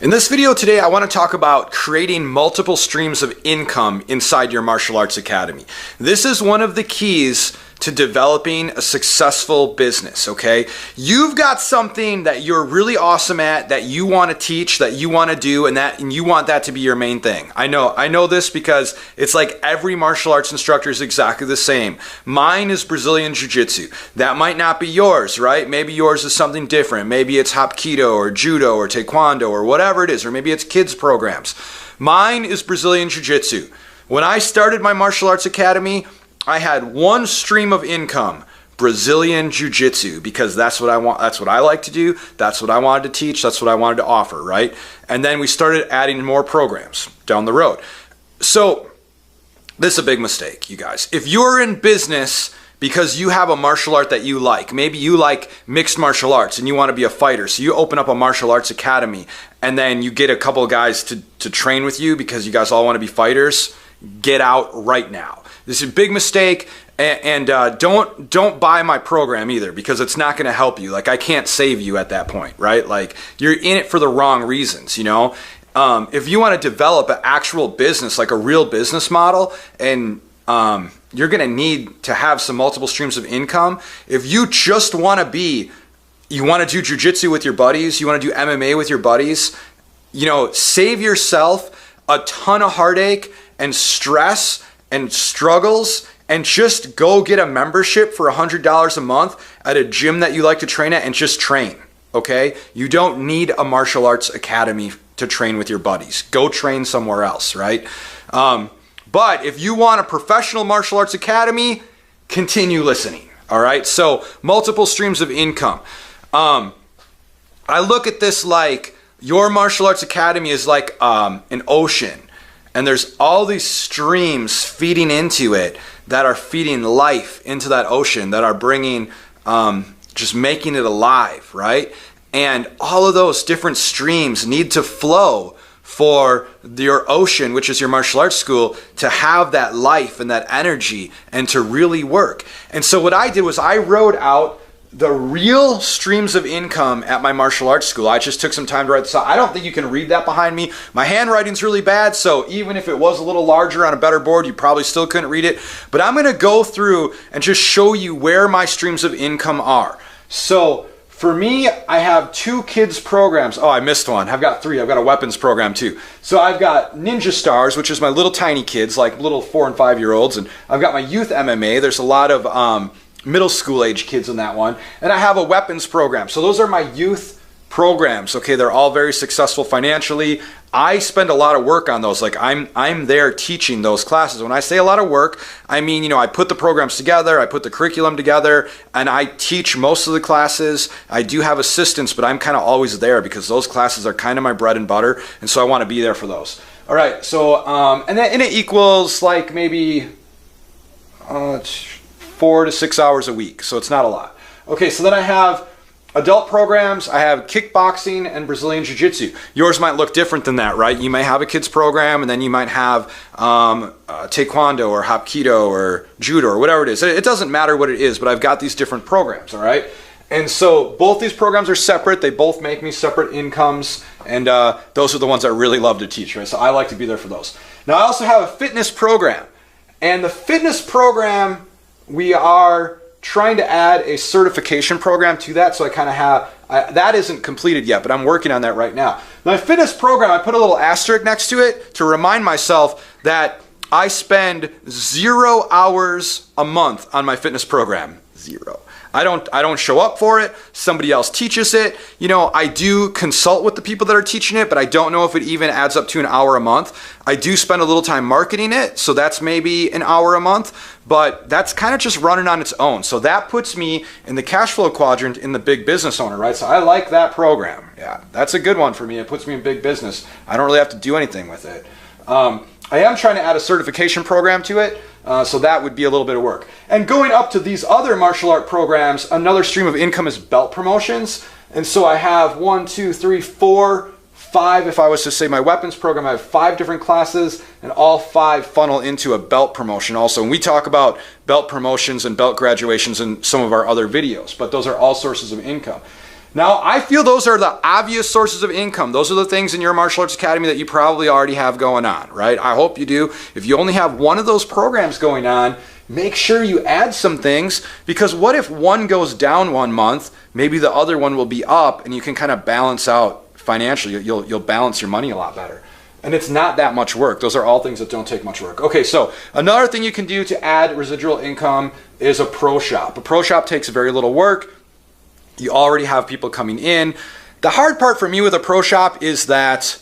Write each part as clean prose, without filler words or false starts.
In this video today, I want to talk about creating multiple streams of income inside your martial arts academy. This is one of the keys to developing a successful business, okay? You've got something that you're really awesome at, that you want to teach, that you want to do, and you want that to be your main thing. I know this because it's like every martial arts instructor is exactly the same. Mine is Brazilian Jiu-Jitsu. That might not be yours, right? Maybe yours is something different. Maybe it's Hapkido or Judo or Taekwondo or whatever it is, or maybe it's kids programs. Mine is Brazilian Jiu-Jitsu. When I started my martial arts academy, I had one stream of income, Brazilian Jiu-Jitsu, because that's what I want. That's what I like to do. That's what I wanted to teach. That's what I wanted to offer, right? And then we started adding more programs down the road. So this is a big mistake, you guys. If you're in business because you have a martial art that you like, maybe you like mixed martial arts and you want to be a fighter, so you open up a martial arts academy and then you get a couple of guys to train with you because you guys all want to be fighters, get out right now. This is a big mistake, and don't buy my program either, because it's not going to help you. Like, I can't save you at that point, right? Like, you're in it for the wrong reasons, you know? If you want to develop an actual business, like a real business model, and you're going to need to have some multiple streams of income. If you just want to you want to do jiu-jitsu with your buddies, you want to do MMA with your buddies, you know, save yourself a ton of heartache and stress and struggles, and just go get a membership for $100 a month at a gym that you like to train at and just train, okay? You don't need a martial arts academy to train with your buddies. Go train somewhere else, right? But if you want a professional martial arts academy, continue listening, all right? So multiple streams of income. I look at this like your martial arts academy is like an ocean. And there's all these streams feeding into it that are feeding life into that ocean, that are bringing, just making it alive, right? And all of those different streams need to flow for your ocean, which is your martial arts school, to have that life and that energy and to really work. And so what I did was I wrote out the real streams of income at my martial arts school. I just took some time to write this out. I don't think you can read that behind me. My handwriting's really bad, so even if it was a little larger on a better board, you probably still couldn't read it. But I'm going to go through and just show you where my streams of income are. So for me, I have 2 kids programs. Oh, I missed one. I've got 3. I've got a weapons program too. So I've got Ninja Stars, which is my little tiny kids, like little 4 and 5 year olds. And I've got my youth MMA. There's a lot of middle school age kids in that one, and I have a weapons program. So those are my youth programs. Okay, they're all very successful financially. I spend a lot of work on those. Like I'm there teaching those classes. When I say a lot of work, I mean, you know, I put the programs together, I put the curriculum together, and I teach most of the classes. I do have assistants, but I'm kind of always there because those classes are kind of my bread and butter, and so I want to be there for those. All right, so and it equals like maybe 4 to 6 hours a week, so it's not a lot. Okay, so then I have adult programs, I have kickboxing and Brazilian Jiu-Jitsu. Yours might look different than that, right? You may have a kids program, and then you might have Taekwondo or Hapkido or Judo or whatever it is. It doesn't matter what it is, but I've got these different programs, all right? And so both these programs are separate. They both make me separate incomes, and those are the ones I really love to teach, right? So I like to be there for those. Now I also have a fitness program, and the fitness program, we are trying to add a certification program to that, so I kind of have, that isn't completed yet, but I'm working on that right now. My fitness program, I put a little asterisk next to it to remind myself that I spend 0 hours a month on my fitness program. 0. I don't show up for it. Somebody else teaches it. You know, I do consult with the people that are teaching it, but I don't know if it even adds up to an hour a month. I do spend a little time marketing it, so that's maybe an hour a month, but that's kind of just running on its own. So that puts me in the cash flow quadrant in the big business owner, right? So I like that program. Yeah, that's a good one for me. It puts me in big business. I don't really have to do anything with it. I am trying to add a certification program to it, so that would be a little bit of work. And going up to these other martial art programs, another stream of income is belt promotions. And so I have 1, 2, 3, 4, 5. If I was to say my weapons program, I have 5 different classes, and all 5 funnel into a belt promotion also. And we talk about belt promotions and belt graduations in some of our other videos, but those are all sources of income. Now, I feel those are the obvious sources of income. Those are the things in your martial arts academy that you probably already have going on, right? I hope you do. If you only have one of those programs going on, make sure you add some things, because what if one goes down one month, maybe the other one will be up, and you can kind of balance out financially. You'll balance your money a lot better. And it's not that much work. Those are all things that don't take much work. Okay, so another thing you can do to add residual income is a pro shop. A pro shop takes very little work. You already have people coming in. The hard part for me with a pro shop is that,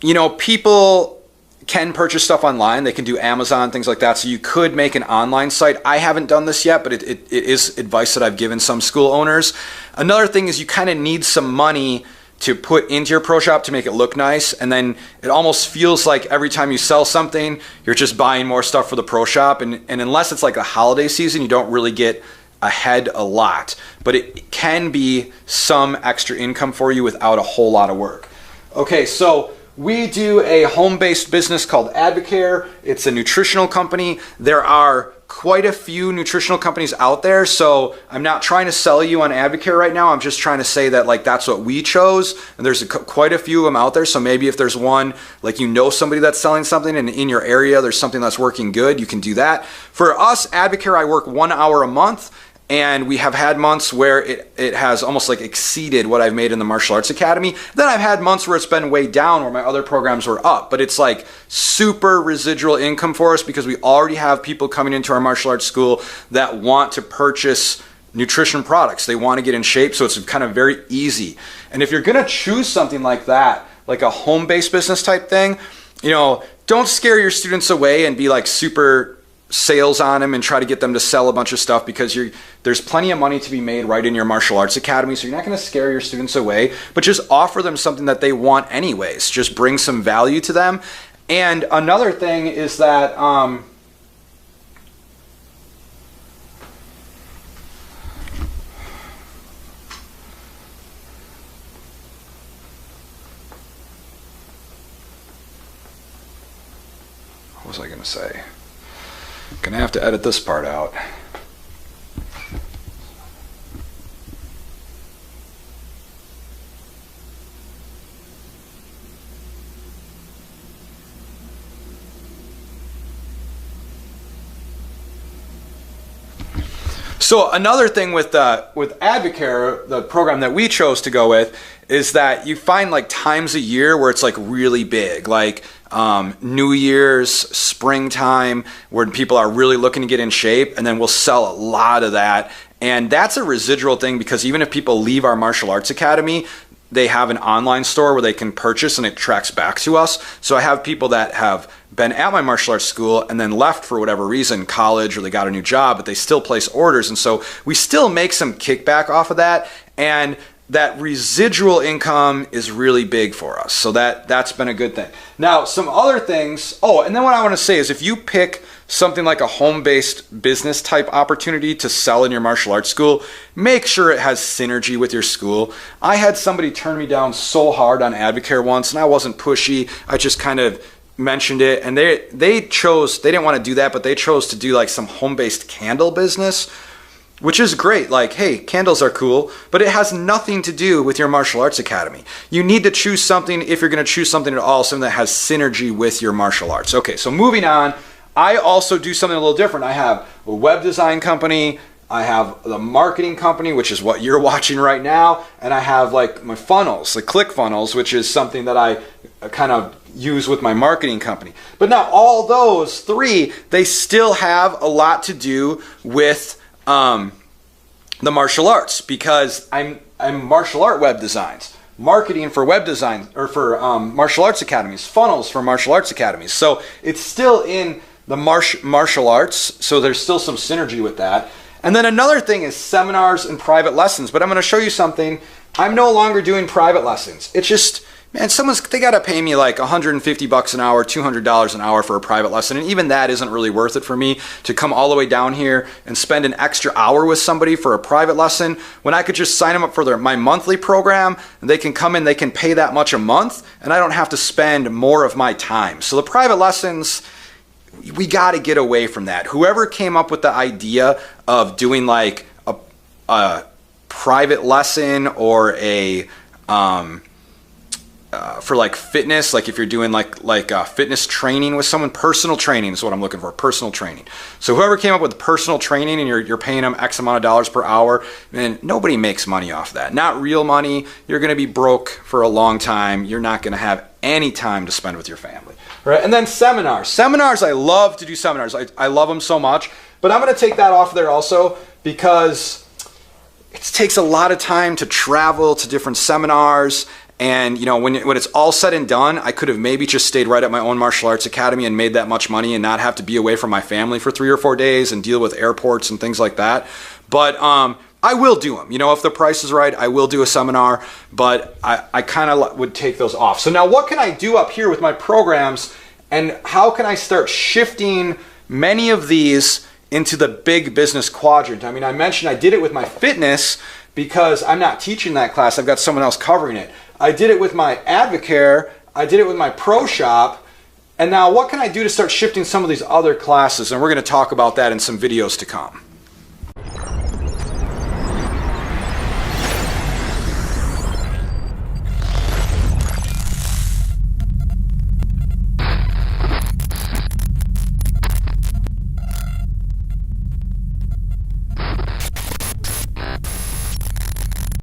you know, people can purchase stuff online. They can do Amazon, things like that. So you could make an online site. I haven't done this yet, but it is advice that I've given some school owners. Another thing is you kind of need some money to put into your pro shop to make it look nice. And then it almost feels like every time you sell something, you're just buying more stuff for the pro shop. And unless it's like the holiday season, you don't really get ahead a lot, but it can be some extra income for you without a whole lot of work. Okay, so we do a home-based business called Advocare. It's a nutritional company. There are quite a few nutritional companies out there, so I'm not trying to sell you on Advocare right now. I'm just trying to say that like that's what we chose, and there's quite a few of them out there. So maybe if there's one, like you know somebody that's selling something and in your area there's something that's working good, you can do that. For us, Advocare, I work 1 hour a month. And we have had months where it has almost like exceeded what I've made in the martial arts academy. Then I've had months where it's been way down, where my other programs were up. But it's like super residual income for us because we already have people coming into our martial arts school that want to purchase nutrition products. They want to get in shape, so it's kind of very easy. And if you're going to choose something like that, like a home-based business type thing, you know, don't scare your students away and be like super sales on them and try to get them to sell a bunch of stuff, because there's plenty of money to be made right in your martial arts academy. So you're not going to scare your students away, but just offer them something that they want anyways. Just bring some value to them. And another thing is that what was I going to say? Gonna have to edit this part out. So another thing with Advocare, the program that we chose to go with, is that you find like times a year where it's like really big, like New Year's, springtime, where people are really looking to get in shape, and then we'll sell a lot of that. And that's a residual thing, because even if people leave our martial arts academy, they have an online store where they can purchase and it tracks back to us. So I have people that have been at my martial arts school and then left for whatever reason, college, or they got a new job, but they still place orders. And so we still make some kickback off of that. And that residual income is really big for us. So that's been a good thing. Now, some other things. Oh, and then what I want to say is if you pick something like a home-based business type opportunity to sell in your martial arts school, make sure it has synergy with your school. I had somebody turn me down so hard on Advocare once, and I wasn't pushy. I just kind of mentioned it, and they didn't want to do that, but they chose to do like some home-based candle business, which is great. Like, hey, candles are cool, but it has nothing to do with your martial arts academy. You need to choose something, if you're going to choose something at all, something that has synergy with your martial arts. Okay, so moving on, I also do something a little different. I have a web design company, I have the marketing company, which is what you're watching right now, and I have like my funnels, the ClickFunnels, which is something that I kind of use with my marketing company. But now all those three, they still have a lot to do with the martial arts, because I'm martial art web designs, marketing for web design, or for martial arts academies, funnels for martial arts academies. So it's still in the martial arts, so there's still some synergy with that. And then another thing is seminars and private lessons. But I'm going to show you something. I'm no longer doing private lessons. It's just, man, they got to pay me like $150 an hour, $200 an hour for a private lesson. And even that isn't really worth it for me to come all the way down here and spend an extra hour with somebody for a private lesson, when I could just sign them up for my monthly program, and they can come in, they can pay that much a month, and I don't have to spend more of my time. So the private lessons, we got to get away from that. Whoever came up with the idea of doing like a private lesson or a for like fitness, like if you're doing like fitness training with someone, personal training is what I'm looking for, personal training. So whoever came up with personal training and you're paying them X amount of dollars per hour, man, nobody makes money off that. Not real money. You're going to be broke for a long time. You're not going to have any time to spend with your family. Right? And then seminars. Seminars, I love to do seminars. I love them so much. But I'm going to take that off there also because it takes a lot of time to travel to different seminars. And you know, when it's all said and done, I could have maybe just stayed right at my own martial arts academy and made that much money and not have to be away from my family for 3 or 4 days and deal with airports and things like that. But I will do them. You know, if the price is right, I will do a seminar, but I kind of would take those off. So now what can I do up here with my programs, and how can I start shifting many of these into the big business quadrant? I mean, I mentioned I did it with my fitness because I'm not teaching that class. I've got someone else covering it. I did it with my Advocare. I did it with my Pro Shop. And now what can I do to start shifting some of these other classes? And we're going to talk about that in some videos to come.